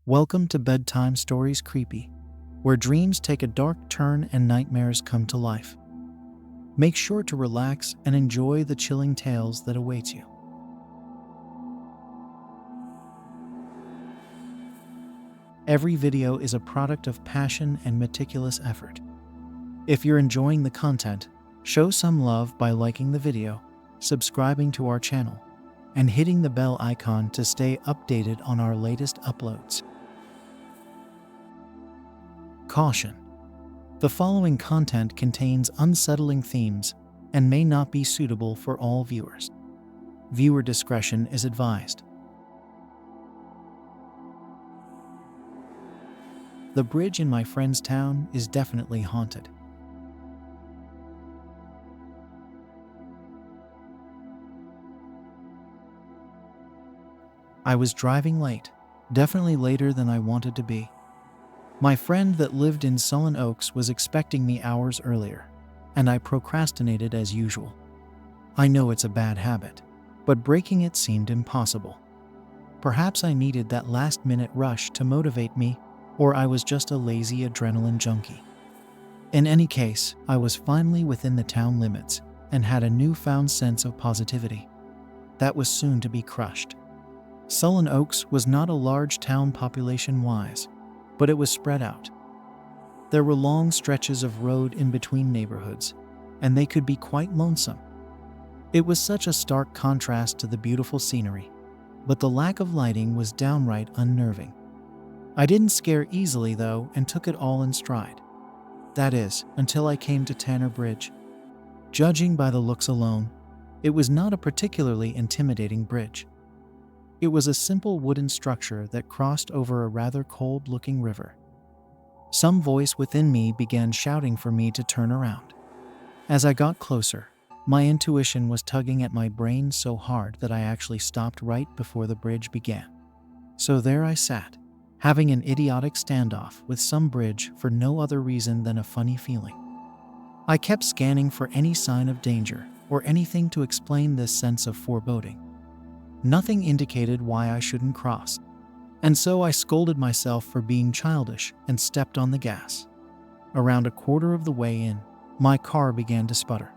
Welcome to Bedtime Stories Creepy, where dreams take a dark turn and nightmares come to life. Make sure to relax and enjoy the chilling tales that await you. Every video is a product of passion and meticulous effort. If you're enjoying the content, show some love by liking the video, subscribing to our channel, and hitting the bell icon to stay updated on our latest uploads. Caution: the following content contains unsettling themes and may not be suitable for all viewers. Viewer discretion is advised. The bridge in my friend's town is definitely haunted. I was driving late, definitely later than I wanted to be. My friend that lived in Sullen Oaks was expecting me hours earlier, and I procrastinated as usual. I know it's a bad habit, but breaking it seemed impossible. Perhaps I needed that last-minute rush to motivate me, or I was just a lazy adrenaline junkie. In any case, I was finally within the town limits and had a newfound sense of positivity that was soon to be crushed. Sullen Oaks was not a large town population-wise, but it was spread out. There were long stretches of road in between neighborhoods, and they could be quite lonesome. It was such a stark contrast to the beautiful scenery, but the lack of lighting was downright unnerving. I didn't scare easily though and took it all in stride. That is, until I came to Tanner Bridge. Judging by the looks alone, it was not a particularly intimidating bridge. It was a simple wooden structure that crossed over a rather cold-looking river. Some voice within me began shouting for me to turn around. As I got closer, my intuition was tugging at my brain so hard that I actually stopped right before the bridge began. So there I sat, having an idiotic standoff with some bridge for no other reason than a funny feeling. I kept scanning for any sign of danger or anything to explain this sense of foreboding. Nothing indicated why I shouldn't cross, and so I scolded myself for being childish and stepped on the gas. Around a quarter of the way in, my car began to sputter.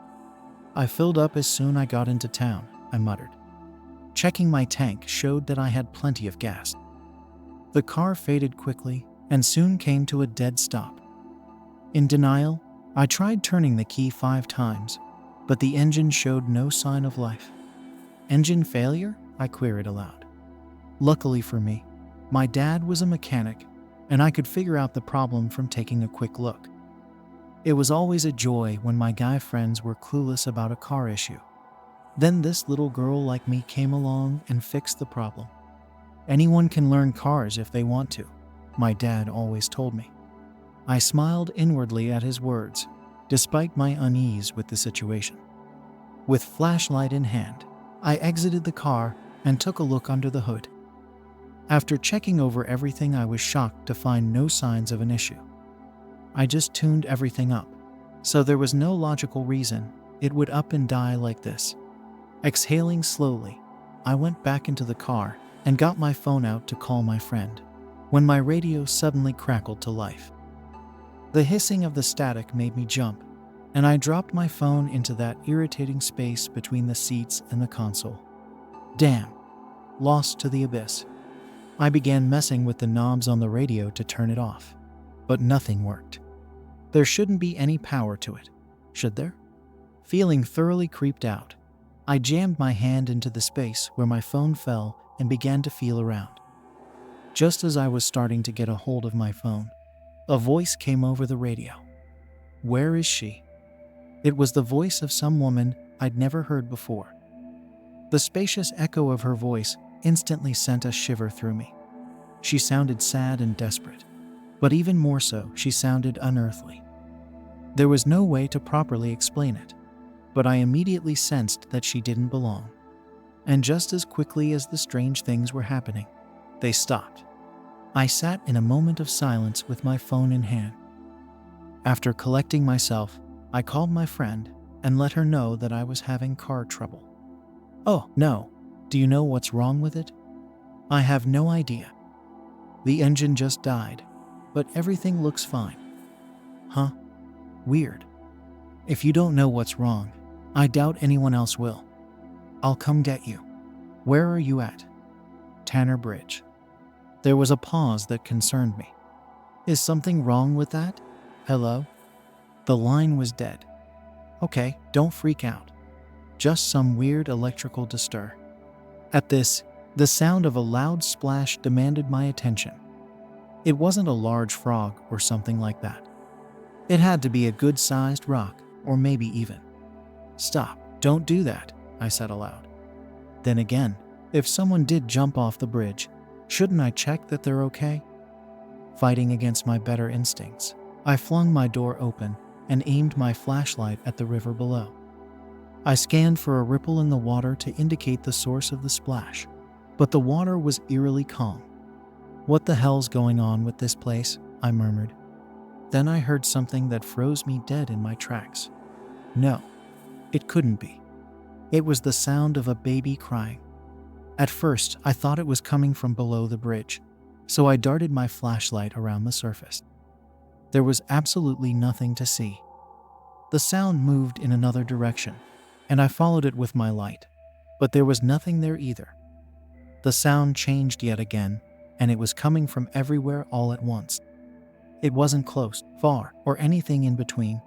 I filled up as soon as I got into town, I muttered. Checking my tank showed that I had plenty of gas. The car faded quickly and soon came to a dead stop. In denial, I tried turning the key 5 times, but the engine showed no sign of life. Engine failure? I queried aloud. Luckily for me, my dad was a mechanic, and I could figure out the problem from taking a quick look. It was always a joy when my guy friends were clueless about a car issue. Then this little girl like me came along and fixed the problem. Anyone can learn cars if they want to, my dad always told me. I smiled inwardly at his words, despite my unease with the situation. With flashlight in hand, I exited the car and took a look under the hood. After checking over everything, I was shocked to find no signs of an issue. I just tuned everything up, so there was no logical reason it would up and die like this. Exhaling slowly, I went back into the car and got my phone out to call my friend, when my radio suddenly crackled to life. The hissing of the static made me jump, and I dropped my phone into that irritating space between the seats and the console. Damn. Lost to the abyss. I began messing with the knobs on the radio to turn it off, but nothing worked. There shouldn't be any power to it, should there? Feeling thoroughly creeped out, I jammed my hand into the space where my phone fell and began to feel around. Just as I was starting to get a hold of my phone, a voice came over the radio. Where is she? It was the voice of some woman I'd never heard before. The spacious echo of her voice instantly sent a shiver through me. She sounded sad and desperate, but even more so, she sounded unearthly. There was no way to properly explain it, but I immediately sensed that she didn't belong. And just as quickly as the strange things were happening, they stopped. I sat in a moment of silence with my phone in hand. After collecting myself, I called my friend and let her know that I was having car trouble. Oh, no. Do you know what's wrong with it? I have no idea. The engine just died, but everything looks fine. Huh? Weird. If you don't know what's wrong, I doubt anyone else will. I'll come get you. Where are you at? Tanner Bridge. There was a pause that concerned me. Is something wrong with that? Hello? The line was dead. Okay, don't freak out. Just some weird electrical disturb. At this, the sound of a loud splash demanded my attention. It wasn't a large frog or something like that. It had to be a good-sized rock, or maybe even. Stop, don't do that, I said aloud. Then again, if someone did jump off the bridge, shouldn't I check that they're okay? Fighting against my better instincts, I flung my door open and aimed my flashlight at the river below. I scanned for a ripple in the water to indicate the source of the splash, but the water was eerily calm. What the hell's going on with this place? I murmured. Then I heard something that froze me dead in my tracks. No, it couldn't be. It was the sound of a baby crying. At first, I thought it was coming from below the bridge, so I darted my flashlight around the surface. There was absolutely nothing to see. The sound moved in another direction, and I followed it with my light, but there was nothing there either. The sound changed yet again, and it was coming from everywhere all at once. It wasn't close, far, or anything in between.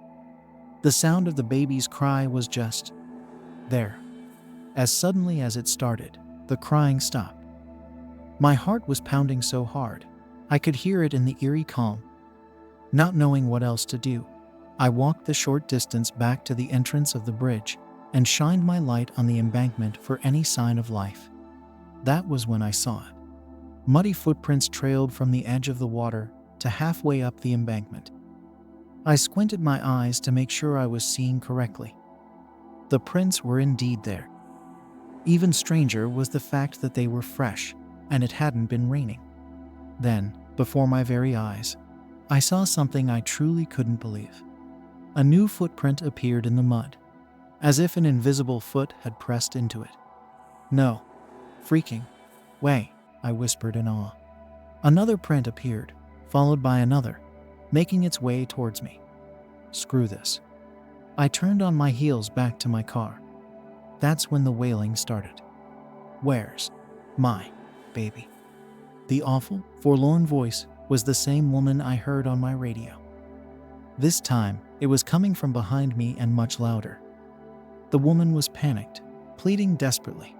The sound of the baby's cry was just there. As suddenly as it started, the crying stopped. My heart was pounding so hard, I could hear it in the eerie calm. Not knowing what else to do, I walked the short distance back to the entrance of the bridge and shined my light on the embankment for any sign of life. That was when I saw it. Muddy footprints trailed from the edge of the water to halfway up the embankment. I squinted my eyes to make sure I was seeing correctly. The prints were indeed there. Even stranger was the fact that they were fresh, and it hadn't been raining. Then, before my very eyes, I saw something I truly couldn't believe. A new footprint appeared in the mud, as if an invisible foot had pressed into it. No. Freaking way, I whispered in awe. Another print appeared, followed by another, making its way towards me. Screw this. I turned on my heels back to my car. That's when the wailing started. Where's my baby? The awful, forlorn voice was the same woman I heard on my radio. This time, it was coming from behind me and much louder. The woman was panicked, pleading desperately.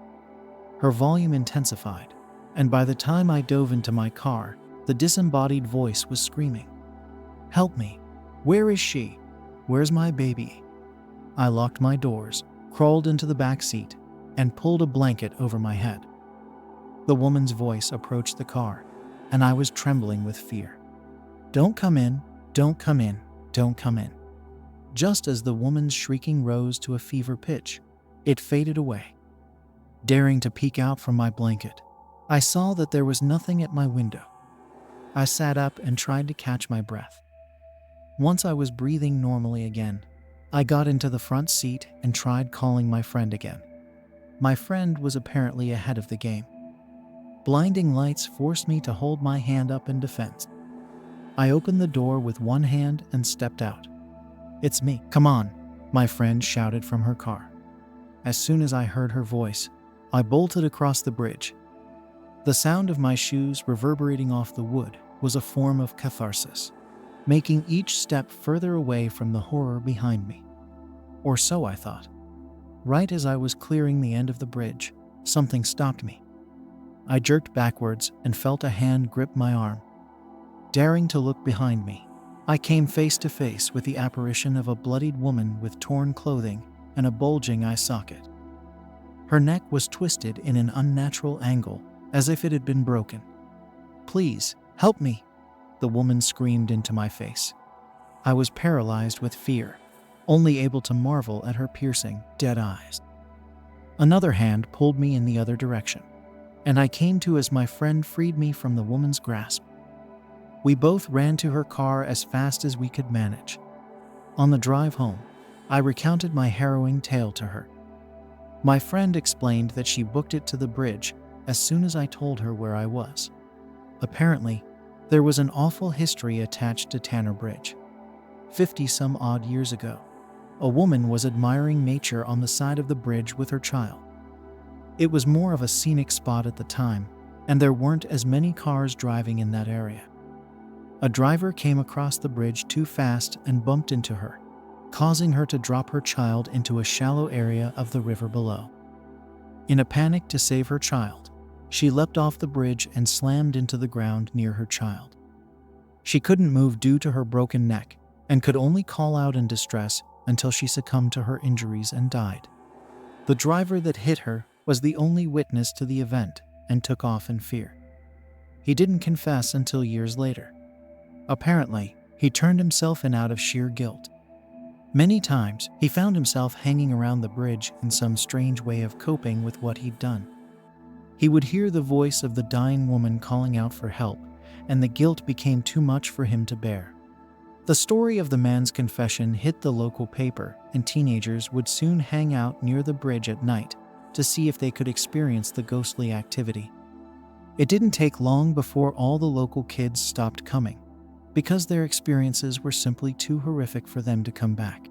Her volume intensified, and by the time I dove into my car, the disembodied voice was screaming, "Help me! Where is she? Where's my baby?" I locked my doors, crawled into the back seat, and pulled a blanket over my head. The woman's voice approached the car, and I was trembling with fear. "Don't come in, don't come in, don't come in." Just as the woman's shrieking rose to a fever pitch, it faded away. Daring to peek out from my blanket, I saw that there was nothing at my window. I sat up and tried to catch my breath. Once I was breathing normally again, I got into the front seat and tried calling my friend again. My friend was apparently ahead of the game. Blinding lights forced me to hold my hand up in defense. I opened the door with one hand and stepped out. "It's me, come on," my friend shouted from her car. As soon as I heard her voice, I bolted across the bridge. The sound of my shoes reverberating off the wood was a form of catharsis, making each step further away from the horror behind me. Or so I thought. Right as I was clearing the end of the bridge, something stopped me. I jerked backwards and felt a hand grip my arm. Daring to look behind me, I came face to face with the apparition of a bloodied woman with torn clothing and a bulging eye socket. Her neck was twisted in an unnatural angle, as if it had been broken. "Please, help me," the woman screamed into my face. I was paralyzed with fear, only able to marvel at her piercing, dead eyes. Another hand pulled me in the other direction, and I came to as my friend freed me from the woman's grasp. We both ran to her car as fast as we could manage. On the drive home, I recounted my harrowing tale to her. My friend explained that she booked it to the bridge as soon as I told her where I was. Apparently, There was an awful history attached to Tanner Bridge. 50 some odd years ago, a woman was admiring nature on the side of the bridge with her child. It was more of a scenic spot at the time, and there weren't as many cars driving in that area. A driver came across the bridge too fast and bumped into her, causing her to drop her child into a shallow area of the river below. In a panic to save her child, she leapt off the bridge and slammed into the ground near her child. She couldn't move due to her broken neck and could only call out in distress until she succumbed to her injuries and died. The driver that hit her was the only witness to the event and took off in fear. He didn't confess until years later. Apparently, he turned himself in out of sheer guilt. Many times, he found himself hanging around the bridge in some strange way of coping with what he'd done. He would hear the voice of the dying woman calling out for help, and the guilt became too much for him to bear. The story of the man's confession hit the local paper, and teenagers would soon hang out near the bridge at night to see if they could experience the ghostly activity. It didn't take long before all the local kids stopped coming, because their experiences were simply too horrific for them to come back.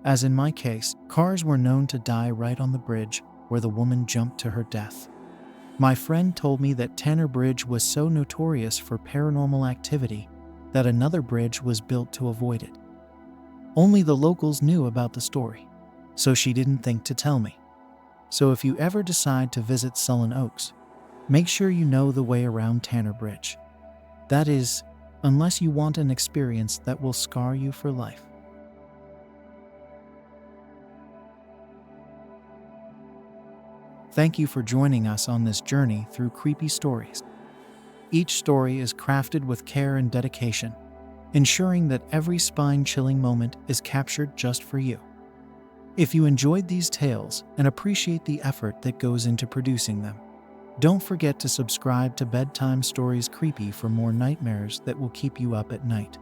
As in my case, cars were known to die right on the bridge where the woman jumped to her death. My friend told me that Tanner Bridge was so notorious for paranormal activity that another bridge was built to avoid it. Only the locals knew about the story, so she didn't think to tell me. So if you ever decide to visit Sullen Oaks, make sure you know the way around Tanner Bridge. That is, unless you want an experience that will scar you for life. Thank you for joining us on this journey through creepy stories. Each story is crafted with care and dedication, ensuring that every spine-chilling moment is captured just for you. If you enjoyed these tales and appreciate the effort that goes into producing them, don't forget to subscribe to Bedtime Stories Creepy for more nightmares that will keep you up at night.